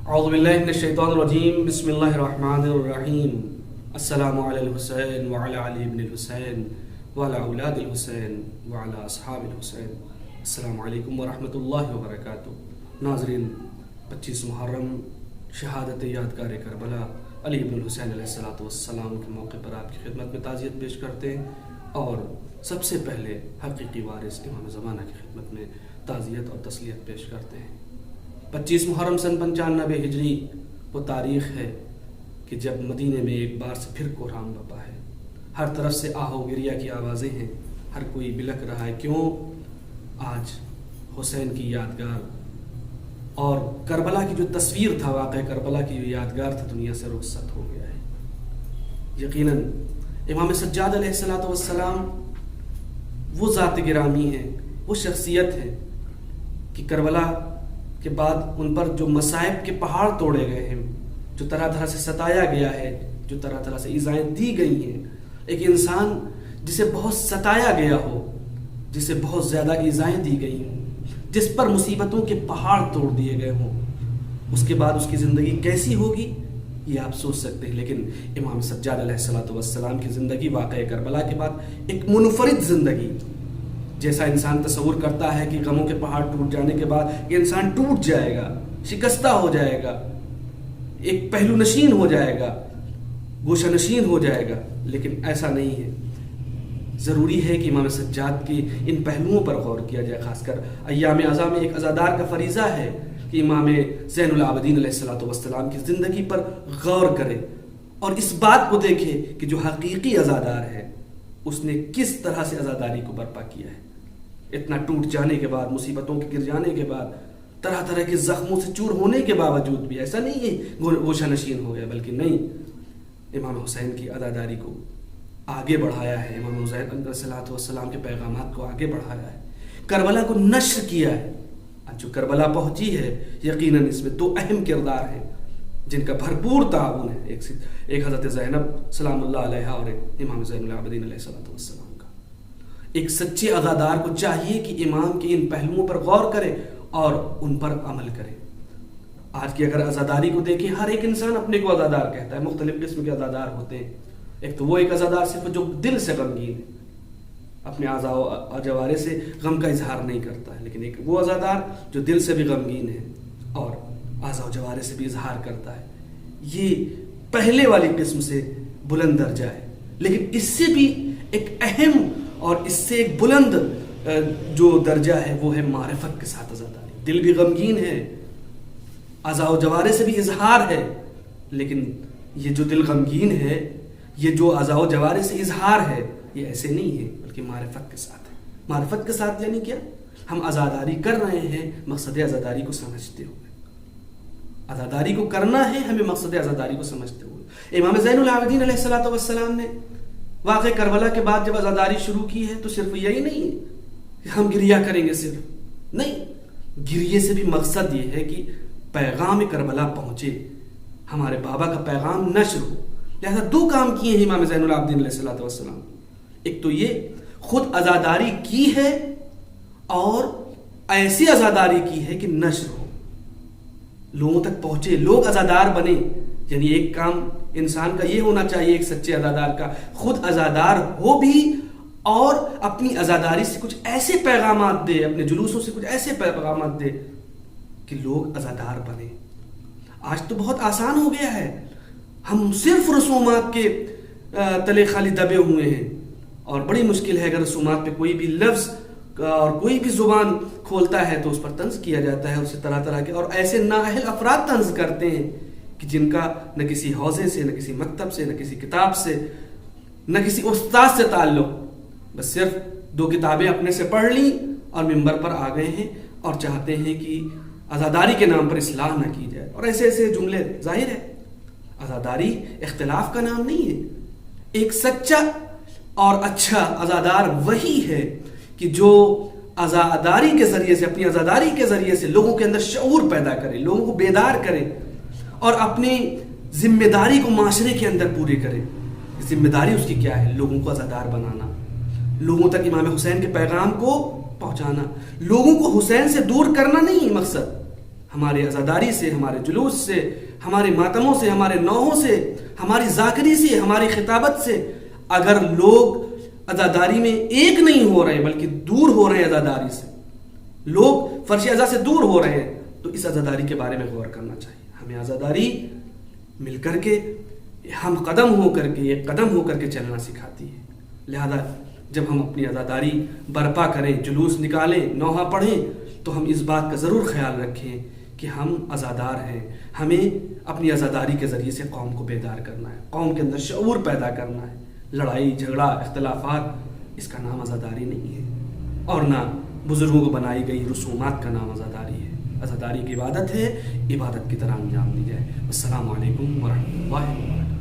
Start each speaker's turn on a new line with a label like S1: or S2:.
S1: اعوذ باللہ من الشیطان الرجیم بسم اللہ الرحمن الرحیم السلام علی الحسین وعلی علی ابن الحسین وعلی اولاد الحسین وعلی اصحاب الحسین۔ السلام علیکم ورحمۃ اللہ وبرکاتہ۔ ناظرین، 25 محرم شہادت یادگار کربلا علی ابن الحسین علیہ السلام کے موقع پر آپ کی خدمت میں تعزیت پیش کرتے ہیں، اور سب سے پہلے حقیقی وارث امام زمانہ کی خدمت میں تعزیت اور تسلیت پیش کرتے ہیں۔ 25 محرم سن 95 ہجری وہ تاریخ ہے کہ جب مدینے میں ایک بار سے پھر کوہرام بپا ہے۔ ہر طرف سے آہو گریا کی آوازیں ہیں، ہر کوئی بلک رہا ہے، کیوں؟ آج حسین کی یادگار اور کربلا کی جو تصویر تھا، واقعہ کربلا کی جو یادگار تھا، دنیا سے رخصت ہو گیا ہے۔ یقیناً امام سجاد علیہ السلام وہ ذات گرامی ہے، وہ شخصیت ہے کہ کربلا کے بعد ان پر جو مصائب کے پہاڑ توڑے گئے ہیں، جو طرح طرح سے ستایا گیا ہے، جو طرح طرح سے ایذائیں دی گئی ہیں، ایک انسان جسے بہت ستایا گیا ہو، جسے بہت زیادہ ایذائیں دی گئی ہوں، جس پر مصیبتوں کے پہاڑ توڑ دیے گئے ہوں، اس کے بعد اس کی زندگی کیسی ہوگی یہ آپ سوچ سکتے ہیں۔ لیکن امام سجاد علیہ السلام کی زندگی واقعہ کربلا کے بعد ایک منفرد زندگی، جیسا انسان تصور کرتا ہے کہ غموں کے پہاڑ ٹوٹ جانے کے بعد یہ انسان ٹوٹ جائے گا، شکستہ ہو جائے گا، ایک پہلو نشین ہو جائے گا، گوشہ نشین ہو جائے گا، لیکن ایسا نہیں ہے۔ ضروری ہے کہ امام سجاد کے ان پہلوؤں پر غور کیا جائے، خاص کر ایام اعزاء میں ایک عزادار کا فریضہ ہے کہ امام زین العابدین علیہ السلام کی زندگی پر غور کرے اور اس بات کو دیکھے کہ جو حقیقی عزادار ہے اس نے کس طرح سے عزاداری کو برپا کیا ہے۔ اتنا ٹوٹ جانے کے بعد، مصیبتوں کے گر جانے کے بعد، طرح طرح کے زخموں سے چور ہونے کے باوجود بھی ایسا نہیں ہے گوشہ نشین ہو گیا، بلکہ نہیں، امام حسین کی عزاداری کو آگے بڑھایا ہے، امام حسین علیہ السلام کے پیغامات کو آگے بڑھایا ہے، کربلا کو نشر کیا ہے۔ جو کربلا پہنچی ہے، یقیناً اس میں 2 اہم کردار ہیں جن کا بھرپور تعاون ہے، ایک حضرت زینب سلام اللہ علیہا اور ایک امام زین العابدین علیہ السلام کا۔ ایک سچے عزادار کو چاہیے کہ امام کے ان پہلوؤں پر غور کرے اور ان پر عمل کرے۔ آج کی اگر عزاداری کو دیکھیں، ہر ایک انسان اپنے کو عزادار کہتا ہے، مختلف قسم کے عزادار ہوتے ہیں۔ ایک تو وہ ایک عزادار صرف جو دل سے غمگین ہے، اپنے اعضاء و جوارح سے غم کا اظہار نہیں کرتا ہے، لیکن ایک وہ عزادار جو دل سے بھی غمگین ہے اور اعضاء و جوارح سے بھی اظہار کرتا ہے۔ یہ پہلے والی قسم سے بلند درجہ ہے، لیکن اس سے بھی ایک اہم اور اس سے ایک بلند جو درجہ ہے وہ ہے معرفت کے ساتھ عزاداری۔ دل بھی غمگین ہے، اعضاء و جوارح سے بھی اظہار ہے، لیکن یہ جو دل غمگین ہے، یہ جو اعضاء و جوارح سے اظہار ہے، یہ ایسے نہیں ہے، بلکہ معرفت کے ساتھ ہے۔ معرفت کے ساتھ یعنی کیا؟ ہم عزاداری کر رہے ہیں مقصد عزاداری کو سمجھتے ہوئے، عزاداری کو کرنا ہے ہمیں مقصد عزاداری کو سمجھتے ہوئے۔ امام زین العابدین علیہ السلام نے واقع کربلا کے بعد جب عزاداری شروع کی ہے تو صرف یہی نہیں ہے کہ ہم گریا کریں گے، صرف نہیں، گریے سے بھی مقصد یہ ہے کہ پیغام کربلا پہنچے، ہمارے بابا کا پیغام نشر ہو۔ لہذا 2 کام کیے ہیں امام زین العابدین علیہ السلام۔ ایک تو یہ خود عزاداری کی ہے اور ایسی عزاداری کی ہے کہ نشر ہو، لوگوں تک پہنچے، لوگ عزادار بنے۔ یعنی ایک کام انسان کا یہ ہونا چاہیے، ایک سچے عزادار کا، خود عزادار ہو بھی اور اپنی عزاداری سے کچھ ایسے پیغامات دے، اپنے جلوسوں سے کچھ ایسے پیغامات دے کہ لوگ عزادار بنے۔ آج تو بہت آسان ہو گیا ہے، ہم صرف رسومات کے تلے خالی دبے ہوئے ہیں، اور بڑی مشکل ہے اگر رسومات پہ کوئی بھی لفظ اور کوئی بھی زبان کھولتا ہے تو اس پر طنز کیا جاتا ہے، اسے طرح طرح کے اور ایسے نااہل افراد طنز کرتے ہیں کہ جن کا نہ کسی حوزے سے، نہ کسی مکتب سے، نہ کسی کتاب سے، نہ کسی استاد سے تعلق، بس صرف 2 کتابیں اپنے سے پڑھ لیں اور ممبر پر آ گئے ہیں اور چاہتے ہیں کہ عزاداری کے نام پر اصلاح نہ کی جائے، اور ایسے ایسے جملے۔ ظاہر ہے عزاداری اختلاف کا نام نہیں ہے۔ ایک سچا اور اچھا عزادار وہی ہے کہ جو عزاداری کے ذریعے سے، اپنی عزاداری کے ذریعے سے لوگوں کے اندر شعور پیدا کرے، لوگوں کو بیدار کرے اور اپنی ذمہ داری کو معاشرے کے اندر پوری کرے۔ ذمہ داری اس کی کیا ہے؟ لوگوں کو عزادار بنانا، لوگوں تک امام حسین کے پیغام کو پہنچانا، لوگوں کو حسین سے دور کرنا نہیں مقصد، ہمارے عزاداری سے، ہمارے جلوس سے، ہمارے ماتموں سے، ہمارے نوحوں سے، ہماری ذاکری سے، ہماری خطابت سے اگر لوگ عزاداری میں ایک نہیں ہو رہے بلکہ دور ہو رہے ہیں عزاداری سے، لوگ فرش عزا سے دور ہو رہے ہیں، تو اس عزاداری کے بارے میں غور کرنا چاہیے. ہمیں عزاداری مل کر کے ہم قدم ہو کر کے، ایک قدم ہو کر کے چلنا سکھاتی ہے. لہذا جب ہم اپنی عزاداری برپا کریں، جلوس نکالیں، نوحہ پڑھیں، تو ہم اس بات کا ضرور خیال رکھیں کہ ہم عزادار ہیں. ہمیں اپنی عزاداری کے ذریعے سے قوم کو بیدار کرنا ہے، قوم کے اندر شعور پیدا کرنا ہے. لڑائی جھگڑا اختلافات اس کا نام عزاداری نہیں ہے، اور نہ بزرگوں کو بنائی گئی رسومات کا نام عزاداری ہے. عزاداری کی عبادت ہے، عبادت کی طرح انجام دی جائے. السلام علیکم ورحمۃ اللہ وبرکاتہ.